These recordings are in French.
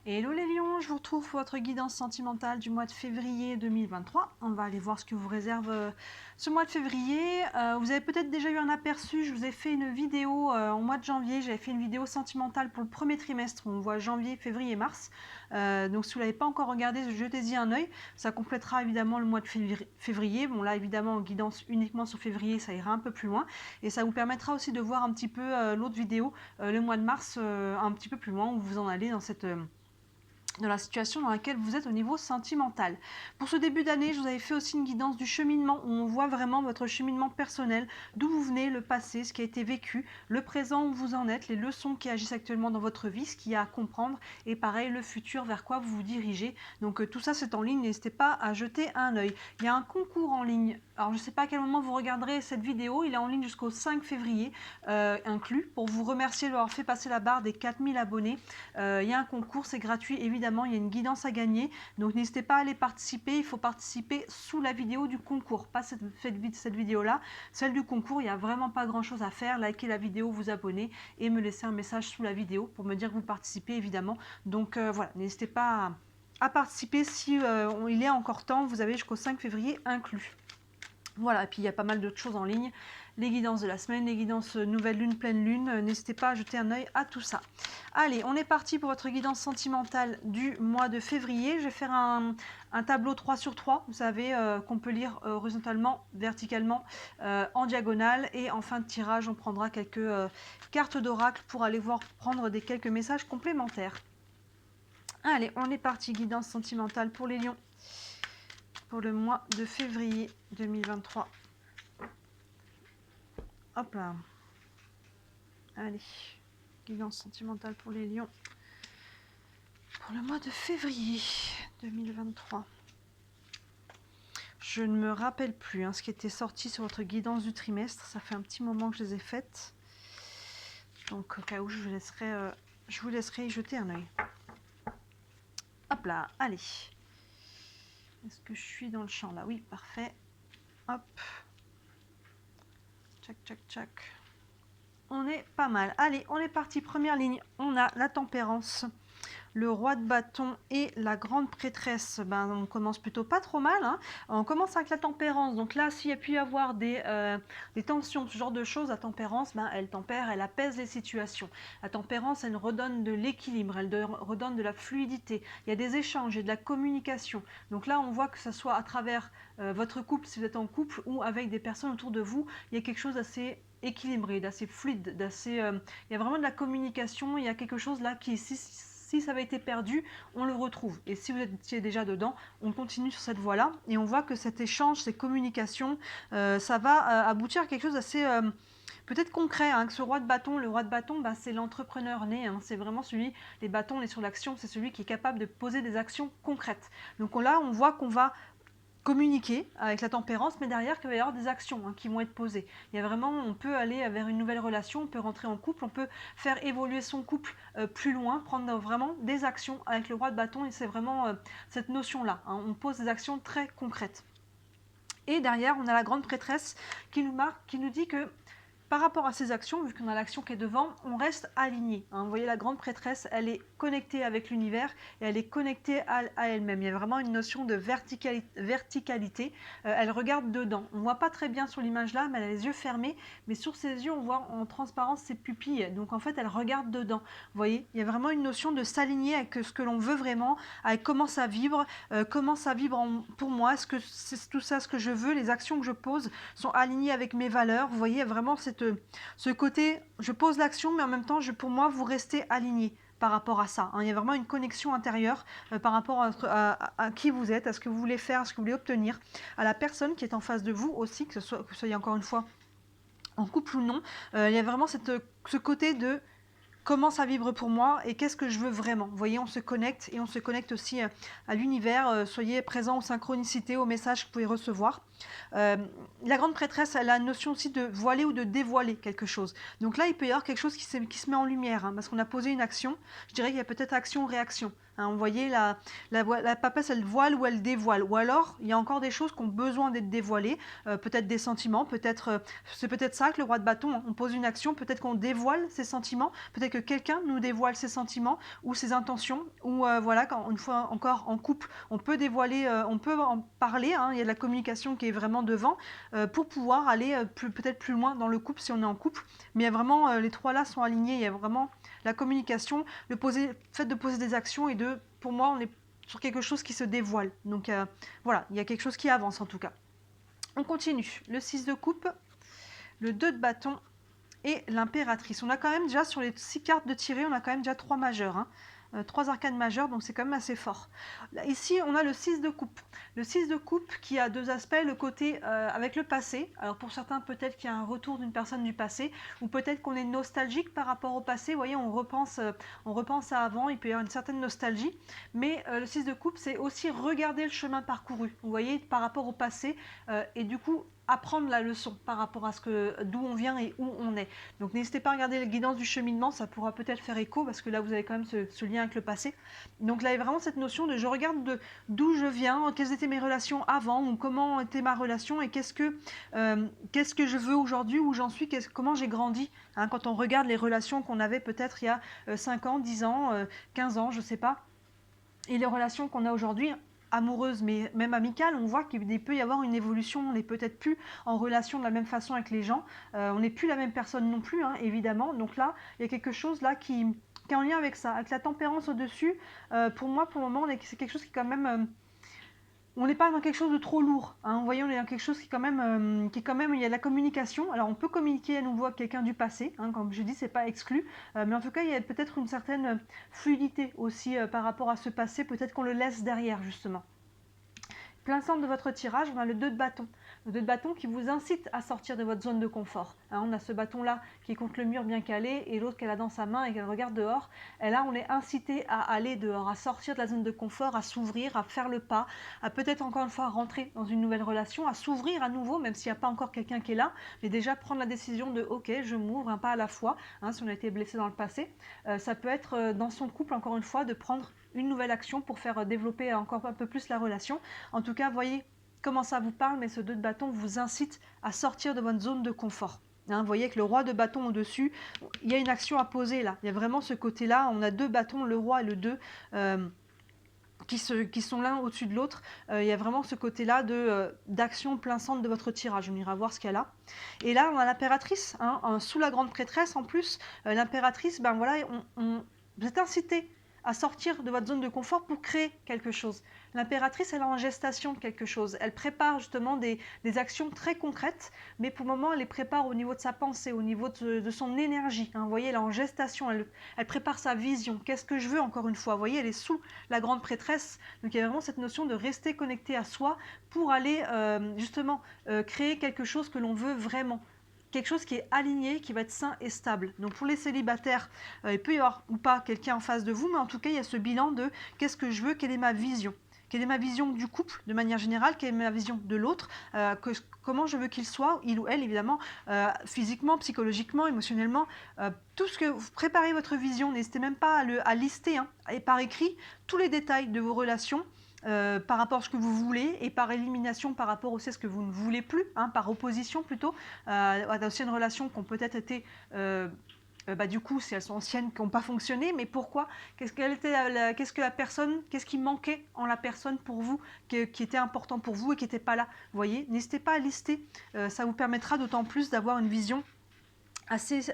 Hello les lions, je vous retrouve pour votre guidance sentimentale du mois de février 2023. On va aller voir ce que vous réserve ce mois de février. Vous avez peut-être déjà eu un aperçu, je vous ai fait une vidéo en mois de janvier. J'avais fait une vidéo sentimentale pour le premier trimestre où on voit janvier, février, mars. Donc si vous ne l'avez pas encore regardé, jetez-y un œil. Ça complétera évidemment le mois de février. Bon là évidemment en guidance uniquement sur février, ça ira un peu plus loin. Et ça vous permettra aussi de voir un petit peu l'autre vidéo, le mois de mars, un petit peu plus loin où vous en allez dans cette... dans la situation dans laquelle vous êtes au niveau sentimental. Pour ce début d'année, je vous avais fait aussi une guidance du cheminement où on voit vraiment votre cheminement personnel, d'où vous venez, le passé, ce qui a été vécu, le présent où vous en êtes, les leçons qui agissent actuellement dans votre vie, ce qu'il y a à comprendre, et pareil, le futur vers quoi vous vous dirigez. Donc tout ça c'est en ligne, n'hésitez pas à jeter un œil. Il y a un concours en ligne, alors je ne sais pas à quel moment vous regarderez cette vidéo, il est en ligne jusqu'au 5 février inclus, pour vous remercier d'avoir fait passer la barre des 4000 abonnés. Il y a un concours, c'est gratuit évidemment. Il y a une guidance à gagner, donc n'hésitez pas à aller participer. Il faut participer sous la vidéo du concours, pas cette vidéo là, celle du concours. Il n'y a vraiment pas grand chose à faire, likez la vidéo, vous abonner et me laisser un message sous la vidéo pour me dire que vous participez évidemment. Donc voilà, n'hésitez pas à participer si il est encore temps, vous avez jusqu'au 5 février inclus. Voilà, et puis il y a pas mal d'autres choses en ligne, les guidances de la semaine, les guidances nouvelle lune, pleine lune, n'hésitez pas à jeter un œil à tout ça. Allez, on est parti pour votre guidance sentimentale du mois de février. Je vais faire un tableau 3 sur 3, vous savez, qu'on peut lire horizontalement, verticalement, en diagonale, et en fin de tirage, on prendra quelques cartes d'oracle pour aller voir prendre quelques messages complémentaires. Allez, on est parti, guidance sentimentale pour les lions. Pour le mois de février 2023. Hop là. Allez, guidance sentimentale pour les lions. Pour le mois de février 2023. Je ne me rappelle plus ce qui était sorti sur votre guidance du trimestre. Ça fait un petit moment que je les ai faites. Donc au cas où je vous laisserai y jeter un œil. Hop là, allez. Est-ce que je suis dans le champ là? Oui, parfait. Hop. Tchac, tchac, tchac. On est pas mal. Allez, on est parti. Première ligne. On a la tempérance, le roi de bâton et la grande prêtresse. On commence plutôt pas trop mal. On commence avec la tempérance. Donc là, s'il y a pu y avoir des tensions, ce genre de choses, la tempérance, elle tempère, elle apaise les situations. La tempérance, elle redonne de l'équilibre, elle redonne de la fluidité. Il y a des échanges, il y a de la communication. Donc là, on voit que ce soit à travers votre couple, si vous êtes en couple, ou avec des personnes autour de vous, il y a quelque chose d'assez équilibré, d'assez fluide, d'assez... il y a vraiment de la communication, il y a quelque chose là qui... Si ça avait été perdu, on le retrouve. Et si vous étiez déjà dedans, on continue sur cette voie-là. Et on voit que cet échange, ces communications, ça va aboutir à quelque chose d'assez peut-être concret. Que ce roi de bâton, le roi de bâton, c'est l'entrepreneur né. C'est vraiment celui, les bâtons, on est sur l'action, c'est celui qui est capable de poser des actions concrètes. Donc là, on voit qu'on va communiquer avec la tempérance, mais derrière qu'il va y avoir des actions qui vont être posées. Il y a vraiment, on peut aller vers une nouvelle relation, on peut rentrer en couple, on peut faire évoluer son couple plus loin, prendre vraiment des actions avec le roi de bâton, et c'est vraiment cette notion-là. On pose des actions très concrètes. Et derrière, on a la grande prêtresse qui nous marque, qui nous dit que par rapport à ces actions, vu qu'on a l'action qui est devant, on reste aligné. Vous voyez, la grande prêtresse, elle est connectée avec l'univers et elle est connectée à elle-même. Il y a vraiment une notion de verticalité. Elle regarde dedans. On ne voit pas très bien sur l'image là, mais elle a les yeux fermés. Mais sur ses yeux, on voit en transparence ses pupilles. Donc en fait, elle regarde dedans. Vous voyez, il y a vraiment une notion de s'aligner avec ce que l'on veut vraiment, avec comment ça vibre pour moi. Est-ce que c'est tout ça ce que je veux? Les actions que je pose sont alignées avec mes valeurs. Vous voyez, vraiment ce côté, je pose l'action, mais en même temps, pour moi, vous restez aligné par rapport à ça. Il y a vraiment une connexion intérieure par rapport à qui vous êtes, à ce que vous voulez faire, à ce que vous voulez obtenir, à la personne qui est en face de vous aussi, que vous soyez encore une fois en couple ou non. Il y a vraiment ce côté de comment ça vibre pour moi et qu'est-ce que je veux vraiment. Vous voyez, on se connecte et on se connecte aussi à l'univers. Soyez présents aux synchronicités, aux messages que vous pouvez recevoir. La grande prêtresse, elle a une notion aussi de voiler ou de dévoiler quelque chose. Donc là, il peut y avoir quelque chose qui se met en lumière, parce qu'on a posé une action. Je dirais qu'il y a peut-être action-réaction. Vous voyez, la papesse, elle voile ou elle dévoile. Ou alors, il y a encore des choses qui ont besoin d'être dévoilées. Peut-être des sentiments, c'est peut-être ça que le roi de bâton, on pose une action, peut-être qu'on dévoile ses sentiments, peut-être que quelqu'un nous dévoile ses sentiments ou ses intentions, ou voilà, quand, une fois encore en couple, on peut dévoiler, on peut en parler, hein, il y a de la communication qui est vraiment devant, pour pouvoir aller peut-être plus loin dans le couple si on est en couple. Mais il y a vraiment, les trois là sont alignés, il y a vraiment la communication, le fait de poser des actions et pour moi, on est sur quelque chose qui se dévoile. Donc voilà, il y a quelque chose qui avance en tout cas. On continue. Le 6 de coupe, le 2 de bâton et l'impératrice. On a quand même déjà sur les 6 cartes de tirée, on a quand même déjà 3 majeurs. Hein. 3 arcanes majeures, donc c'est quand même assez fort. Là, ici, on a le 6 de coupe. Le 6 de coupe qui a deux aspects, le côté avec le passé. Alors pour certains, peut-être qu'il y a un retour d'une personne du passé, ou peut-être qu'on est nostalgique par rapport au passé. Vous voyez, on repense à avant, il peut y avoir une certaine nostalgie. Mais le 6 de coupe, c'est aussi regarder le chemin parcouru, vous voyez, par rapport au passé. Et du coup, apprendre la leçon par rapport à d'où on vient et où on est. Donc n'hésitez pas à regarder la guidance du cheminement, ça pourra peut-être faire écho parce que là vous avez quand même ce lien avec le passé. Donc là il y a vraiment cette notion de je regarde d'où je viens, quelles étaient mes relations avant ou comment était ma relation et qu'est-ce que je veux aujourd'hui, où j'en suis, comment j'ai grandi. Hein, quand on regarde les relations qu'on avait peut-être il y a 5 ans, 10 ans, 15 ans, je ne sais pas, et les relations qu'on a aujourd'hui, amoureuses mais même amicales, on voit qu'il peut y avoir une évolution, on n'est peut-être plus en relation de la même façon avec les gens, on n'est plus la même personne non plus, hein, évidemment. Donc là, il y a quelque chose là qui est en lien avec ça, avec la tempérance au-dessus. Pour moi, pour le moment, c'est quelque chose qui est quand même... on n'est pas dans quelque chose de trop lourd. Hein. Vous voyez, on est dans quelque chose qui est quand même, il y a de la communication. Alors, on peut communiquer à nouveau avec quelqu'un du passé. Hein, comme je dis, c'est pas exclu. Mais en tout cas, il y a peut-être une certaine fluidité aussi par rapport à ce passé. Peut-être qu'on le laisse derrière, justement. Plein centre de votre tirage, on a le 2 de bâton. Le 2 de bâton qui vous incite à sortir de votre zone de confort. Hein, on a ce bâton-là qui est contre le mur bien calé et l'autre qu'elle a dans sa main et qu'elle regarde dehors. Et là, on est incité à aller dehors, à sortir de la zone de confort, à s'ouvrir, à faire le pas, à peut-être encore une fois rentrer dans une nouvelle relation, à s'ouvrir à nouveau, même s'il n'y a pas encore quelqu'un qui est là, mais déjà prendre la décision de « ok, je m'ouvre un pas à la fois hein, », si on a été blessé dans le passé. Ça peut être dans son couple, encore une fois, de prendre une nouvelle action pour faire développer encore un peu plus la relation. En tout cas, voyez comment ça vous parle, mais ce 2 de bâton vous incite à sortir de votre zone de confort. Hein, vous voyez avec le roi de bâton au-dessus, il y a une action à poser là. Il y a vraiment ce côté-là, on a 2 bâtons, le roi et le 2, qui sont l'un au-dessus de l'autre. Il y a vraiment ce côté-là d'action plein centre de votre tirage. On ira voir ce qu'il y a là. Et là, on a l'impératrice, hein, sous la grande prêtresse en plus. L'impératrice, ben voilà, vous êtes incité à sortir de votre zone de confort pour créer quelque chose. L'impératrice, elle est en gestation de quelque chose. Elle prépare justement des actions très concrètes, mais pour le moment, elle les prépare au niveau de sa pensée, au niveau de son énergie. Hein. Vous voyez, elle est en gestation, elle prépare sa vision. Qu'est-ce que je veux, encore une fois? Vous voyez, elle est sous la grande prêtresse. Donc il y a vraiment cette notion de rester connecté à soi pour aller justement créer quelque chose que l'on veut vraiment. Quelque chose qui est aligné, qui va être sain et stable. Donc pour les célibataires, il peut y avoir ou pas quelqu'un en face de vous, mais en tout cas, il y a ce bilan de qu'est-ce que je veux, quelle est ma vision. Quelle est ma vision du couple de manière générale, quelle est ma vision de l'autre, comment je veux qu'il soit, il ou elle évidemment, physiquement, psychologiquement, émotionnellement, tout ce que vous préparez votre vision, n'hésitez même pas à lister hein, et par écrit tous les détails de vos relations, par rapport à ce que vous voulez et par élimination par rapport aussi à ce que vous ne voulez plus, hein, par opposition plutôt, à d'anciennes relations qui ont peut-être été, du coup, si elles sont anciennes, qui n'ont pas fonctionné, mais pourquoi? Qu'est-ce que la personne, qu'est-ce qui manquait en la personne pour vous, qui était important pour vous et qui n'était pas là? Vous voyez, n'hésitez pas à lister, ça vous permettra d'autant plus d'avoir une vision assez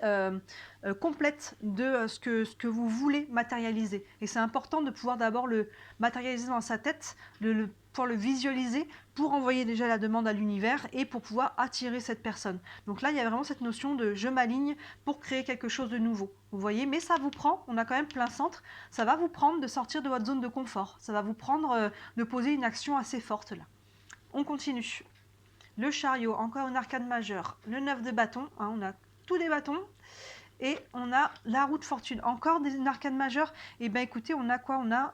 complète de ce que vous voulez matérialiser. Et c'est important de pouvoir d'abord le matérialiser dans sa tête, pouvoir le visualiser pour envoyer déjà la demande à l'univers et pour pouvoir attirer cette personne. Donc là, il y a vraiment cette notion de je m'aligne pour créer quelque chose de nouveau. Vous voyez, mais ça vous prend, on a quand même plein centre, ça va vous prendre de sortir de votre zone de confort. Ça va vous prendre de poser une action assez forte là. On continue. Le chariot, encore une arcane majeure. Le 9 de bâton, hein, on a tous les bâtons et on a la roue de fortune, encore une arcane majeure. Et bien écoutez, on a quoi? On a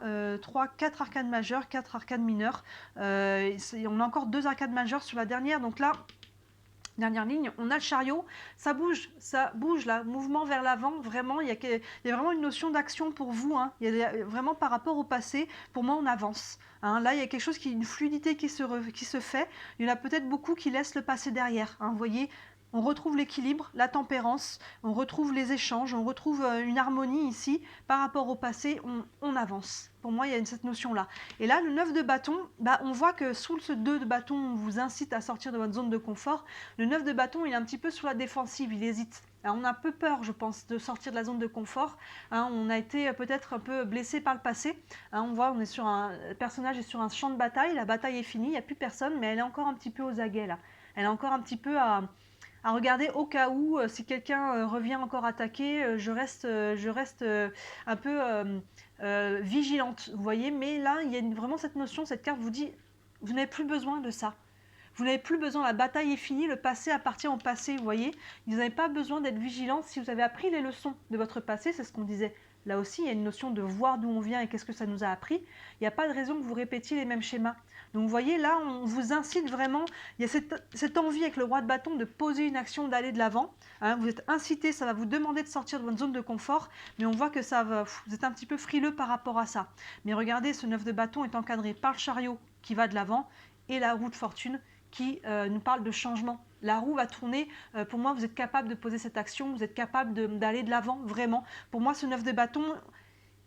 4 arcanes majeures, 4 arcanes mineures, on a encore 2 arcanes majeures sur la dernière. Donc là, dernière ligne, on a le chariot, ça bouge là, mouvement vers l'avant, vraiment, il y a vraiment une notion d'action pour vous, hein. Il y a vraiment par rapport au passé, pour moi on avance. Hein. Là il y a quelque chose une fluidité qui se fait, il y en a peut-être beaucoup qui laissent le passé derrière, hein. Vous voyez, On retrouve l'équilibre, la tempérance, on retrouve les échanges, on retrouve une harmonie ici. Par rapport au passé, on avance. Pour moi, il y a cette notion-là. Et là, le 9 de bâton, bah, on voit que sous ce 2 de bâton, on vous incite à sortir de votre zone de confort. Le 9 de bâton, il est un petit peu sur la défensive, il hésite. Alors, on a un peu peur, je pense, de sortir de la zone de confort. Hein, on a été peut-être un peu blessé par le passé. Hein, on voit, le personnage est sur un champ de bataille, la bataille est finie, il n'y a plus personne, mais elle est encore un petit peu aux aguets, là. Elle est encore un petit peu à regarder au cas où, si quelqu'un revient encore attaquer, je reste un peu vigilante, vous voyez. Mais là, il y a vraiment cette notion, cette carte vous dit, vous n'avez plus besoin de ça. Vous n'avez plus besoin, la bataille est finie, le passé appartient au passé, vous voyez. Vous n'avez pas besoin d'être vigilant si vous avez appris les leçons de votre passé, c'est ce qu'on disait. Là aussi, il y a une notion de voir d'où on vient et qu'est-ce que ça nous a appris. Il n'y a pas de raison que vous répétiez les mêmes schémas. Donc vous voyez, là, on vous incite vraiment, il y a cette envie avec le roi de bâton de poser une action, d'aller de l'avant. Hein, vous êtes incité, ça va vous demander de sortir de votre zone de confort, mais on voit que vous êtes un petit peu frileux par rapport à ça. Mais regardez, ce 9 de bâton est encadré par le chariot qui va de l'avant et la roue de fortune qui nous parle de changement. La roue va tourner, pour moi vous êtes capable de poser cette action, vous êtes capable d'aller de l'avant, vraiment. Pour moi ce 9 de bâton,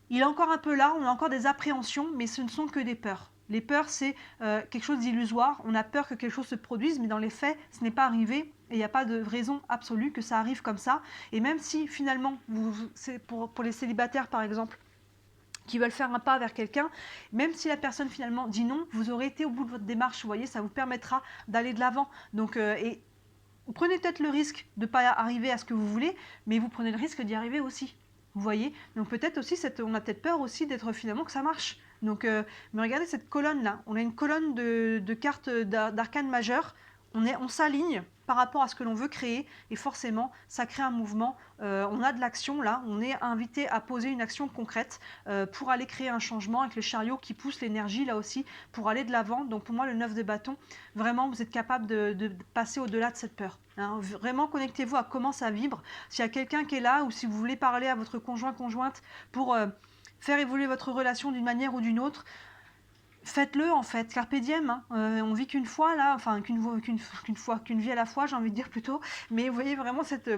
il est encore un peu là, on a encore des appréhensions, mais ce ne sont que des peurs. Les peurs, c'est quelque chose d'illusoire, on a peur que quelque chose se produise, mais dans les faits, ce n'est pas arrivé, et il n'y a pas de raison absolue que ça arrive comme ça. Et même si finalement, c'est pour les célibataires par exemple, qui veulent faire un pas vers quelqu'un, même si la personne finalement dit non, vous aurez été au bout de votre démarche, vous voyez, ça vous permettra d'aller de l'avant. Donc, et vous prenez peut-être le risque de ne pas arriver à ce que vous voulez, mais vous prenez le risque d'y arriver aussi. Vous voyez, donc peut-être aussi, on a peut-être peur aussi d'être finalement que ça marche. Donc, mais regardez cette colonne-là, on a une colonne de cartes d'arcane majeures, on s'aligne par rapport à ce que l'on veut créer et forcément ça crée un mouvement, on a de l'action là, on est invité à poser une action concrète pour aller créer un changement avec le chariot qui pousse l'énergie là aussi pour aller de l'avant. Donc pour moi le 9 de bâton, vraiment vous êtes capable de passer au-delà de cette peur. Hein. Vraiment connectez-vous à comment ça vibre, s'il y a quelqu'un qui est là ou si vous voulez parler à votre conjointe pour faire évoluer votre relation d'une manière ou d'une autre. Faites-le en fait, carpe diem, hein. On vit qu'une fois là, enfin qu'une vie à la fois, j'ai envie de dire plutôt. Mais vous voyez vraiment cette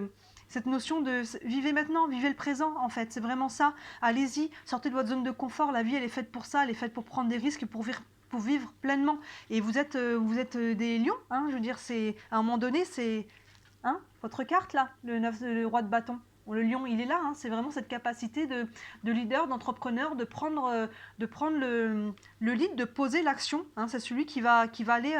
notion de vivez maintenant, vivez le présent en fait, c'est vraiment ça. Allez-y, sortez de votre zone de confort, la vie elle est faite pour ça, elle est faite pour prendre des risques, pour vivre pleinement. Et vous êtes des lions, hein, je veux dire, c'est à un moment donné, c'est hein, votre carte là, le roi de bâton. Le lion, il est là, hein, c'est vraiment cette capacité de leader, d'entrepreneur, de prendre le lead, de poser l'action. Hein, c'est celui qui va aller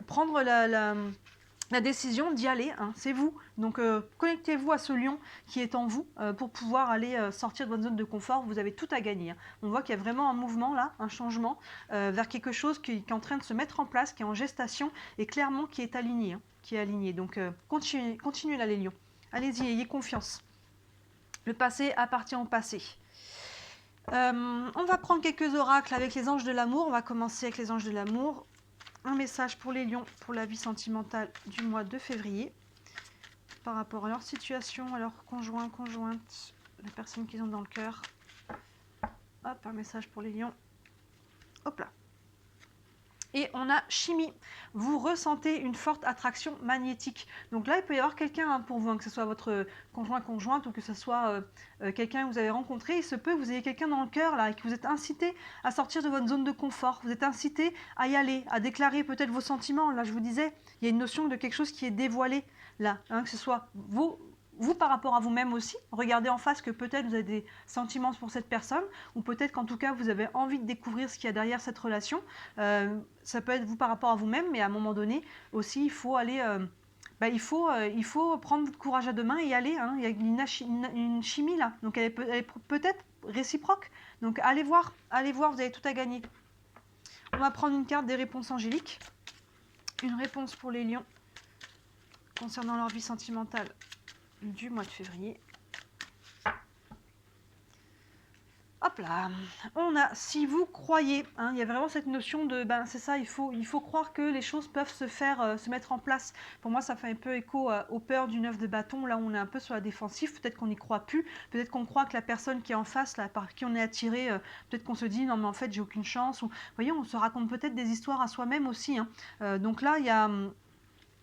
prendre la décision d'y aller. Hein, c'est vous. Donc connectez-vous à ce lion qui est en vous pour pouvoir aller sortir de votre zone de confort. Vous avez tout à gagner. Hein. On voit qu'il y a vraiment un mouvement là, un changement vers quelque chose qui est en train de se mettre en place, qui est en gestation et clairement qui est aligné. Hein, qui est aligné. Donc continuez là les lions. Allez-y, ayez confiance. Le passé appartient au passé. On va prendre quelques oracles avec les anges de l'amour. On va commencer avec les anges de l'amour. Un message pour les lions pour la vie sentimentale du mois de février. Par rapport à leur situation, à leur conjointe, les personnes qu'ils ont dans le cœur. Hop, un message pour les lions. Hop là. Et on a chimie. Vous ressentez une forte attraction magnétique. Donc là, il peut y avoir quelqu'un hein, pour vous, hein, que ce soit votre conjointe ou que ce soit quelqu'un que vous avez rencontré. Il se peut que vous ayez quelqu'un dans le cœur là et que vous êtes incité à sortir de votre zone de confort. Vous êtes incité à y aller, à déclarer peut-être vos sentiments. Là, je vous disais, il y a une notion de quelque chose qui est dévoilé là, hein, que ce soit vous par rapport à vous-même aussi, regardez en face que peut-être vous avez des sentiments pour cette personne, ou peut-être qu'en tout cas vous avez envie de découvrir ce qu'il y a derrière cette relation. Ça peut être vous par rapport à vous-même, mais à un moment donné aussi il faut aller, il faut prendre votre courage à deux mains et y aller. Hein. Il y a une chimie là, donc elle est peut-être réciproque. Donc allez voir, vous avez tout à gagner. On va prendre une carte des réponses angéliques. Une réponse pour les lions concernant leur vie sentimentale du mois de février. Hop là, on a, si vous croyez, hein, il y a vraiment cette notion de, c'est ça, il faut croire que les choses peuvent se mettre en place. Pour moi, ça fait un peu écho aux peurs du 9 de bâton, là où on est un peu sur la défensive, peut-être qu'on n'y croit plus, peut-être qu'on croit que la personne qui est en face, là, par qui on est attiré, peut-être qu'on se dit, non mais en fait, j'ai aucune chance, ou, vous voyez, on se raconte peut-être des histoires à soi-même aussi. Hein. Donc là, il y a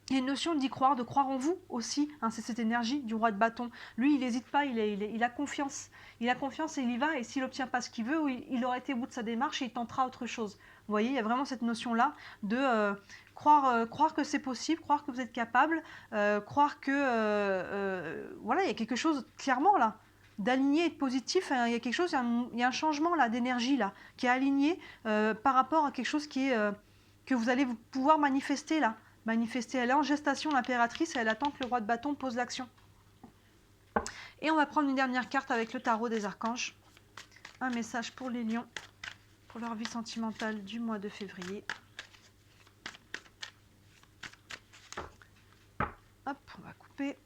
Il y a une notion d'y croire, de croire en vous aussi, hein, c'est cette énergie du roi de bâton. Lui, il n'hésite pas, il a confiance. Il a confiance et il y va, et s'il n'obtient pas ce qu'il veut, il aura été au bout de sa démarche et il tentera autre chose. Vous voyez, il y a vraiment cette notion-là de croire que c'est possible, croire que vous êtes capable, croire que... voilà, il y a quelque chose, clairement, là, d'aligné et de positif. Hein, il y a quelque chose, il y a un changement, là, d'énergie, là, qui est aligné par rapport à quelque chose qui est... que vous allez pouvoir manifester, là. Manifester. Elle est en gestation, l'impératrice, et elle attend que le roi de bâton pose l'action. Et on va prendre une dernière carte avec le tarot des archanges. Un message pour les lions, pour leur vie sentimentale du mois de février. Hop, on va couper.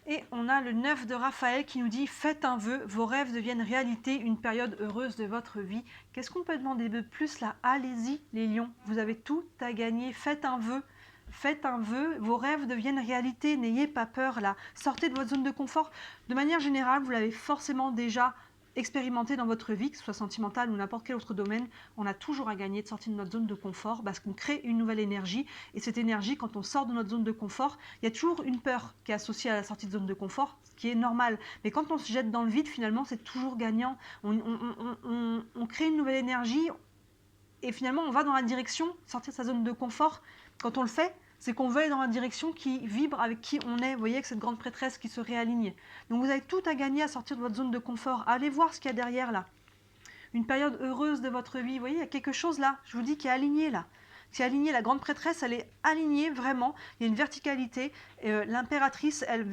Et on a le 9 de Raphaël qui nous dit « Faites un vœu, vos rêves deviennent réalité, une période heureuse de votre vie. » Qu'est-ce qu'on peut demander de plus là? Allez-y les lions, vous avez tout à gagner. Faites un vœu. Faites un vœu, vos rêves deviennent réalité, n'ayez pas peur là. Sortez de votre zone de confort. De manière générale, vous l'avez forcément déjà expérimenté dans votre vie, que ce soit sentimentale ou n'importe quel autre domaine. On a toujours à gagner de sortir de notre zone de confort parce qu'on crée une nouvelle énergie. Et cette énergie, quand on sort de notre zone de confort, il y a toujours une peur qui est associée à la sortie de zone de confort, ce qui est normal. Mais quand on se jette dans le vide, finalement, c'est toujours gagnant. On crée une nouvelle énergie et finalement, on va dans la direction, sortir de sa zone de confort. Quand on le fait, c'est qu'on veut aller dans la direction qui vibre avec qui on est. Vous voyez, avec cette grande prêtresse qui se réaligne. Donc vous avez tout à gagner à sortir de votre zone de confort. Allez voir ce qu'il y a derrière là. Une période heureuse de votre vie. Vous voyez, il y a quelque chose là, je vous dis, qui est aligné là. Qui est aligné. La grande prêtresse, elle est alignée vraiment. Il y a une verticalité. L'impératrice, elle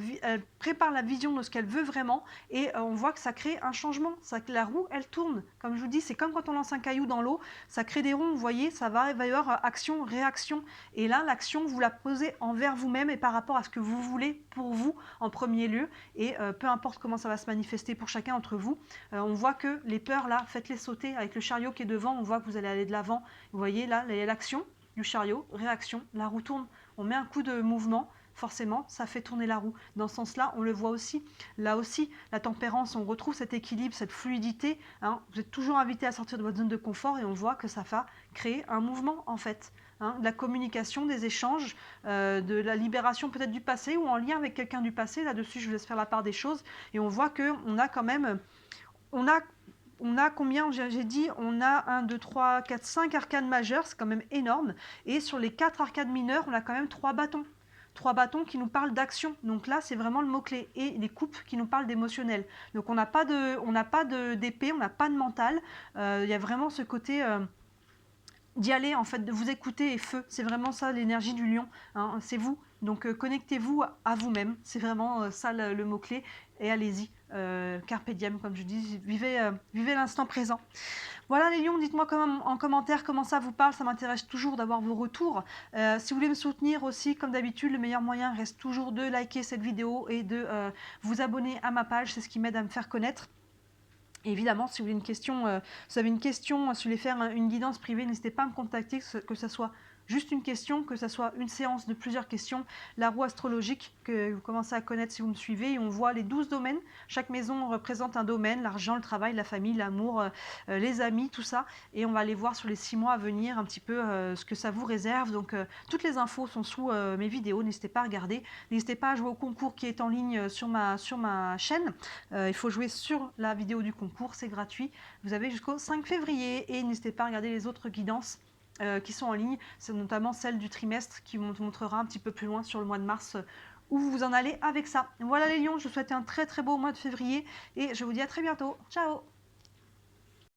prépare la vision de ce qu'elle veut vraiment. Et on voit que ça crée un changement. La roue, elle tourne. Comme je vous dis, c'est comme quand on lance un caillou dans l'eau. Ça crée des ronds, vous voyez, il va y avoir action, réaction. Et là, l'action, vous la posez envers vous-même et par rapport à ce que vous voulez pour vous en premier lieu. Et peu importe comment ça va se manifester pour chacun d'entre vous, on voit que les peurs, là, faites-les sauter avec le chariot qui est devant. On voit que vous allez aller de l'avant. Vous voyez, là, il y a l'action du chariot, réaction, la roue tourne. On met un coup de mouvement. Forcément, ça fait tourner la roue. Dans ce sens-là, on le voit aussi. Là aussi, la tempérance, on retrouve cet équilibre, cette fluidité. Hein. Vous êtes toujours invité à sortir de votre zone de confort et on voit que ça va créer un mouvement, en fait. Hein. De la communication, des échanges, de la libération peut-être du passé ou en lien avec quelqu'un du passé. Là-dessus, je vous laisse faire la part des choses. Et on voit qu'on a quand même... On a combien? J'ai dit, on a 1, 2, 3, 4, 5 arcanes majeures, c'est quand même énorme. Et sur les 4 arcanes mineures, on a quand même 3 bâtons. 3 bâtons qui nous parlent d'action. Donc là, c'est vraiment le mot-clé. Et les coupes qui nous parlent d'émotionnel. Donc on n'a pas d'épée, on n'a pas de mental. Il y a vraiment ce côté... d'y aller, en fait, de vous écouter et feu. C'est vraiment ça l'énergie du lion. Hein, c'est vous. Donc connectez-vous à vous-même. C'est vraiment ça le mot-clé. Et allez-y. Carpe diem, comme je dis. Vivez l'instant présent. Voilà les lions, dites-moi en commentaire comment ça vous parle. Ça m'intéresse toujours d'avoir vos retours. Si vous voulez me soutenir aussi, comme d'habitude, le meilleur moyen reste toujours de liker cette vidéo et de vous abonner à ma page. C'est ce qui m'aide à me faire connaître. Et évidemment, si vous avez une question, si vous voulez faire une guidance privée, n'hésitez pas à me contacter, que ce soit juste une question, que ce soit une séance de plusieurs questions. La roue astrologique que vous commencez à connaître si vous me suivez, et on voit les 12 domaines. Chaque maison représente un domaine, l'argent, le travail, la famille, l'amour, les amis, tout ça. Et on va aller voir sur les 6 mois à venir un petit peu ce que ça vous réserve. Donc toutes les infos sont sous mes vidéos, n'hésitez pas à regarder. N'hésitez pas à jouer au concours qui est en ligne sur ma chaîne. Il faut jouer sur la vidéo du concours, c'est gratuit. Vous avez jusqu'au 5 février et n'hésitez pas à regarder les autres guidances qui sont en ligne, c'est notamment celle du trimestre qui vous montrera un petit peu plus loin sur le mois de mars où vous en allez avec ça. Voilà les lions, je vous souhaite un très très beau mois de février et je vous dis à très bientôt. Ciao!